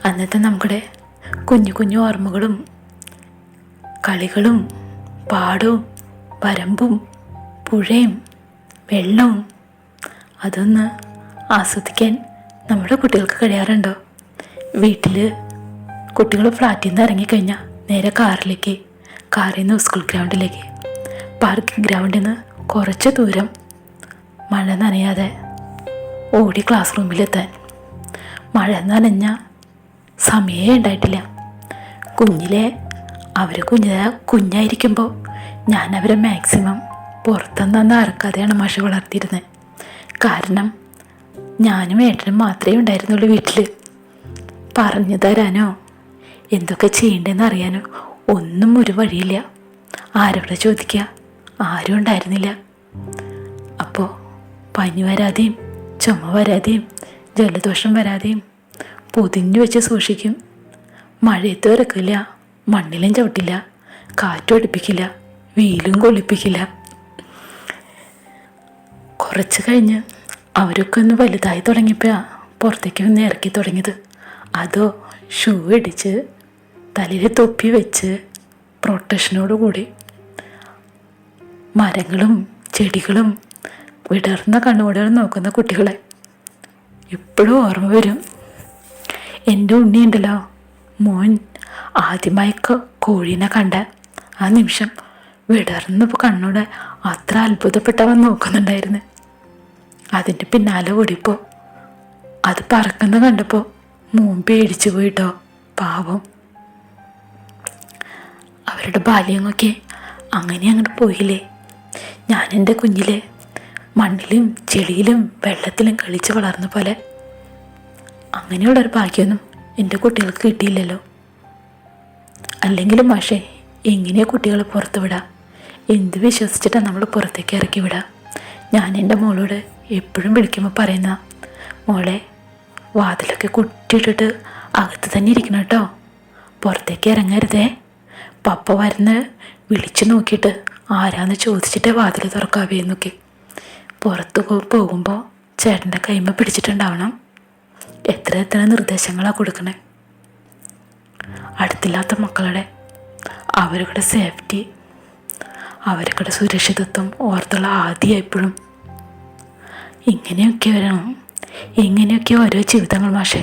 അന്നത്തെ നമ്മുടെ കുഞ്ഞു കുഞ്ഞു ഓർമ്മകളും കളികളും പാടവും വരമ്പും പുഴയും വെള്ളവും അതൊന്ന് ആസ്വദിക്കാൻ നമ്മുടെ കുട്ടികൾക്ക് കഴിയാറുണ്ടോ? വീട്ടിൽ കുട്ടികൾ ഫ്ലാറ്റിൽ നിന്ന് ഇറങ്ങിക്കഴിഞ്ഞാൽ നേരെ കാറിൽ നിന്ന് സ്കൂൾ ഗ്രൗണ്ടിലേക്ക്, പാർക്കിംഗ് ഗ്രൗണ്ടിൽ നിന്ന് കുറച്ച് ദൂരം മഴ നനയാതെ ഓടി ക്ലാസ് റൂമിലെത്താൻ. മഴ നനഞ്ഞ സമയമേ ഉണ്ടായിട്ടില്ല. അവർ കുഞ്ഞായിരിക്കുമ്പോൾ ഞാൻ അവരെ മാക്സിമം പുറത്തുനിന്ന് ഇറക്കാതെയാണ് മാഷ് വളർത്തിയിരുന്നത്. കാരണം ഞാനും ഏട്ടനും മാത്രമേ ഉണ്ടായിരുന്നുള്ളൂ വീട്ടിൽ. പറഞ്ഞു തരാനോ എന്തൊക്കെ ചെയ്യേണ്ടതെന്ന് അറിയാനോ ഒന്നും ഒരു വഴിയില്ല. ആരോടെ ചോദിക്കുക? ആരും ഉണ്ടായിരുന്നില്ല. അപ്പോൾ പനി വരാതെയും ചുമ വരാതെയും ജലദോഷം വരാതെയും പൊതിഞ്ഞു വെച്ച് സൂക്ഷിക്കും. മഴയത്ത് ഇറക്കില്ല, മണ്ണിലും ചവിട്ടില്ല, കാറ്റും അടുപ്പിക്കില്ല, വെയിലും കൊള്ളിപ്പിക്കില്ല. കുറച്ച് കഴിഞ്ഞ് അവരൊക്കെ ഒന്ന് വലുതായി തുടങ്ങിയപ്പോഴാണ് പുറത്തേക്ക് ഒന്ന് ഇറക്കി തുടങ്ങിയത്. അതോ ഷൂ ഇടിച്ച് തലയിൽ തൊപ്പി വെച്ച് പ്രൊട്ടക്ഷനോടുകൂടി മരങ്ങളും ചെടികളും വിടർന്ന കണ്ണുകൂടെ നോക്കുന്ന കുട്ടികളെ എപ്പോഴും ഓർമ്മ വരും. എൻ്റെ ഉണ്ണിയുണ്ടല്ലോ, മോൻ ആദ്യമായി കോഴീനെ കണ്ട ആ നിമിഷം വിടർന്ന് കണ്ണോടെ അത്ര അത്ഭുതപ്പെട്ടവൻ നോക്കുന്നുണ്ടായിരുന്നു. അതിൻ്റെ പിന്നാലെ ഓടിപ്പോൾ അത് പറക്കുന്ന കണ്ടപ്പോൾ മോൻ പേടിച്ചു പോയിട്ടോ. പാവം, അവരുടെ ബാല്യമൊക്കെ അങ്ങനെ അങ്ങോട്ട് പോയില്ലേ. ഞാൻ എൻ്റെ കുഞ്ഞിലെ മണ്ണിലും ചെളിയിലും വെള്ളത്തിലും കളിച്ച് വളർന്ന പോലെ അങ്ങനെയുള്ളൊരു ഭാഗ്യമൊന്നും എൻ്റെ കുട്ടികൾക്ക് കിട്ടിയില്ലല്ലോ. അല്ലെങ്കിലും മാഷേ, എങ്ങനെയാണ് കുട്ടികളെ പുറത്ത് വിടാം? എന്ത് വിശ്വസിച്ചിട്ടാണ് നമ്മൾ പുറത്തേക്ക് ഇറക്കി വിടാം? ഞാൻ എൻ്റെ മോളോട് എപ്പോഴും വിളിക്കുമ്പോൾ പറയുന്ന, മോളെ വാതിലൊക്കെ കുറ്റിയിട്ടിട്ട് അകത്ത് തന്നെ ഇരിക്കണം കേട്ടോ, പുറത്തേക്ക് ഇറങ്ങരുതേ. പപ്പ വരുന്ന് വിളിച്ചു നോക്കിയിട്ട് ആരാന്ന് ചോദിച്ചിട്ടേ വാതിൽ തുറക്കാവേ എന്നൊക്കെ. പുറത്ത് പോകുമ്പോൾ ചേട്ടൻ്റെ കൈമ പിടിച്ചിട്ടുണ്ടാവണം. എത്ര നിർദ്ദേശങ്ങളാണ് കൊടുക്കണേ. അടുത്തില്ലാത്ത മക്കളുടെ അവരുടെ സേഫ്റ്റി, അവരുടെ സുരക്ഷിതത്വം ഓർത്തുള്ള ആദ്യം എപ്പോഴും ഇങ്ങനെയൊക്കെ വരണം. ഇങ്ങനെയൊക്കെ ഓരോ ജീവിതങ്ങൾ മാഷേ.